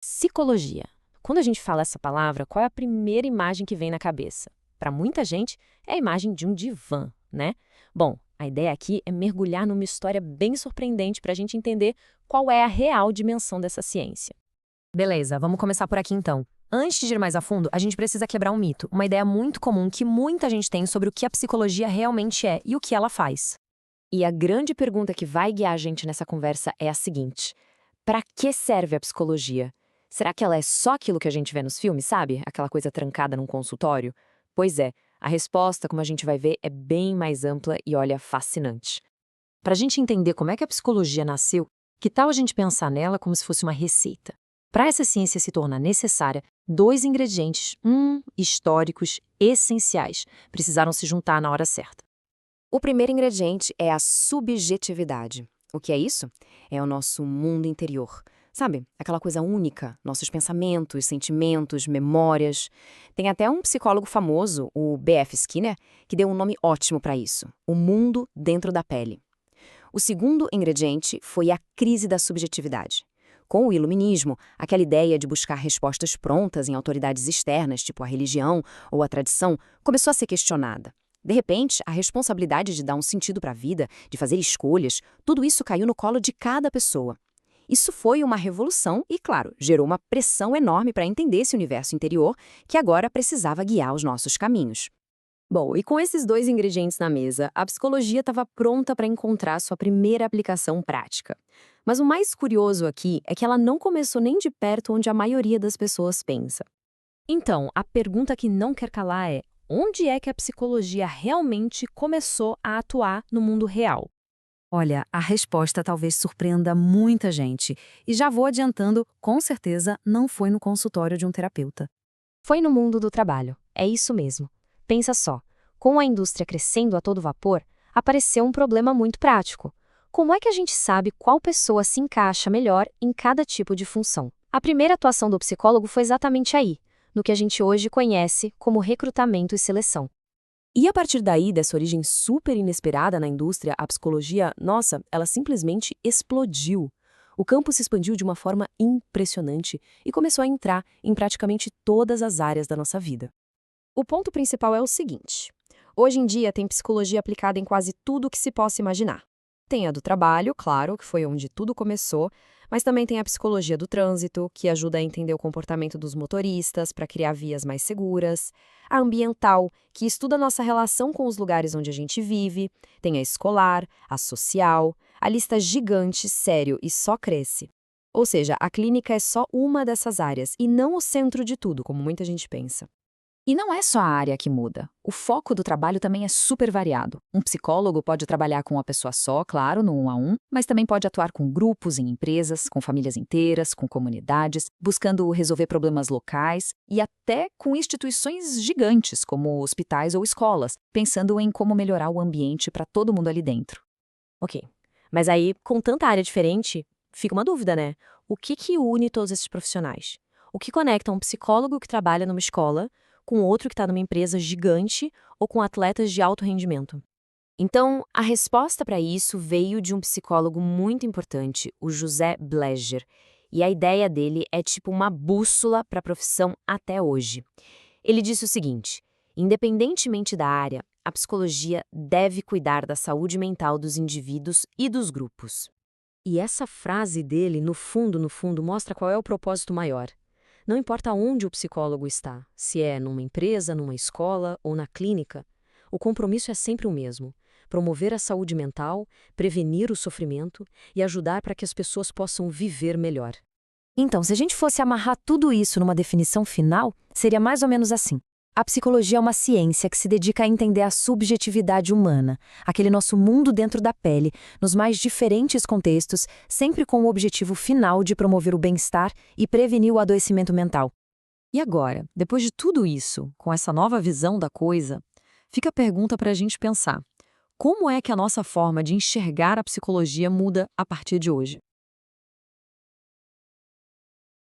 Psicologia. Quando a gente fala essa palavra, qual é a primeira imagem que vem na cabeça? Para muita gente, é a imagem de um divã, né? Bom, a ideia aqui é mergulhar numa história bem surpreendente para a gente entender qual é a real dimensão dessa ciência. Beleza, vamos começar por aqui então. Antes de ir mais a fundo, a gente precisa quebrar um mito, uma ideia muito comum que muita gente tem sobre o que a psicologia realmente é e o que ela faz. E a grande pergunta que vai guiar a gente nessa conversa é a seguinte: para que serve a psicologia? Será que ela é só aquilo que a gente vê nos filmes, sabe? Aquela coisa trancada num consultório? Pois é, a resposta, como a gente vai ver, é bem mais ampla e, olha, fascinante. Para a gente entender como é que a psicologia nasceu, que tal a gente pensar nela como se fosse uma receita? Para essa ciência se tornar necessária, dois ingredientes, históricos, essenciais, precisaram se juntar na hora certa. O primeiro ingrediente é a subjetividade. O que é isso? É o nosso mundo interior. Sabe? Aquela coisa única, nossos pensamentos, sentimentos, memórias. Tem até um psicólogo famoso, o B.F. Skinner, que deu um nome ótimo para isso: o mundo dentro da pele. O segundo ingrediente foi a crise da subjetividade. Com o iluminismo, aquela ideia de buscar respostas prontas em autoridades externas, tipo a religião ou a tradição, começou a ser questionada. De repente, a responsabilidade de dar um sentido para a vida, de fazer escolhas, tudo isso caiu no colo de cada pessoa. Isso foi uma revolução e, claro, gerou uma pressão enorme para entender esse universo interior que agora precisava guiar os nossos caminhos. Bom, e com esses dois ingredientes na mesa, a psicologia estava pronta para encontrar sua primeira aplicação prática. Mas o mais curioso aqui é que ela não começou nem de perto onde a maioria das pessoas pensa. Então, a pergunta que não quer calar é: onde é que a psicologia realmente começou a atuar no mundo real? Olha, a resposta talvez surpreenda muita gente. E já vou adiantando, com certeza não foi no consultório de um terapeuta. Foi no mundo do trabalho. É isso mesmo. Pensa só, com a indústria crescendo a todo vapor, apareceu um problema muito prático. Como é que a gente sabe qual pessoa se encaixa melhor em cada tipo de função? A primeira atuação do psicólogo foi exatamente aí, no que a gente hoje conhece como recrutamento e seleção. E a partir daí, dessa origem super inesperada na indústria, a psicologia, nossa, ela simplesmente explodiu. O campo se expandiu de uma forma impressionante e começou a entrar em praticamente todas as áreas da nossa vida. O ponto principal é o seguinte: hoje em dia tem psicologia aplicada em quase tudo que se possa imaginar. Tem a do trabalho, claro, que foi onde tudo começou, mas também tem a psicologia do trânsito, que ajuda a entender o comportamento dos motoristas para criar vias mais seguras, a ambiental, que estuda a nossa relação com os lugares onde a gente vive, tem a escolar, a social, a lista gigante, sério, e só cresce. Ou seja, a clínica é só uma dessas áreas e não o centro de tudo, como muita gente pensa. E não é só a área que muda. O foco do trabalho também é super variado. Um psicólogo pode trabalhar com uma pessoa só, claro, no 1-a-1, mas também pode atuar com grupos em empresas, com famílias inteiras, com comunidades, buscando resolver problemas locais e até com instituições gigantes, como hospitais ou escolas, pensando em como melhorar o ambiente para todo mundo ali dentro. Ok, mas aí, com tanta área diferente, fica uma dúvida, né? O que une todos esses profissionais? O que conecta um psicólogo que trabalha numa escola com outro que está numa empresa gigante ou com atletas de alto rendimento? Então, a resposta para isso veio de um psicólogo muito importante, o José Blecher. E a ideia dele é tipo uma bússola para a profissão até hoje. Ele disse o seguinte: independentemente da área, a psicologia deve cuidar da saúde mental dos indivíduos e dos grupos. E essa frase dele, no fundo, mostra qual é o propósito maior. Não importa onde o psicólogo está, se é numa empresa, numa escola ou na clínica, o compromisso é sempre o mesmo: promover a saúde mental, prevenir o sofrimento e ajudar para que as pessoas possam viver melhor. Então, se a gente fosse amarrar tudo isso numa definição final, seria mais ou menos assim. A psicologia é uma ciência que se dedica a entender a subjetividade humana, aquele nosso mundo dentro da pele, nos mais diferentes contextos, sempre com o objetivo final de promover o bem-estar e prevenir o adoecimento mental. E agora, depois de tudo isso, com essa nova visão da coisa, fica a pergunta para a gente pensar: como é que a nossa forma de enxergar a psicologia muda a partir de hoje?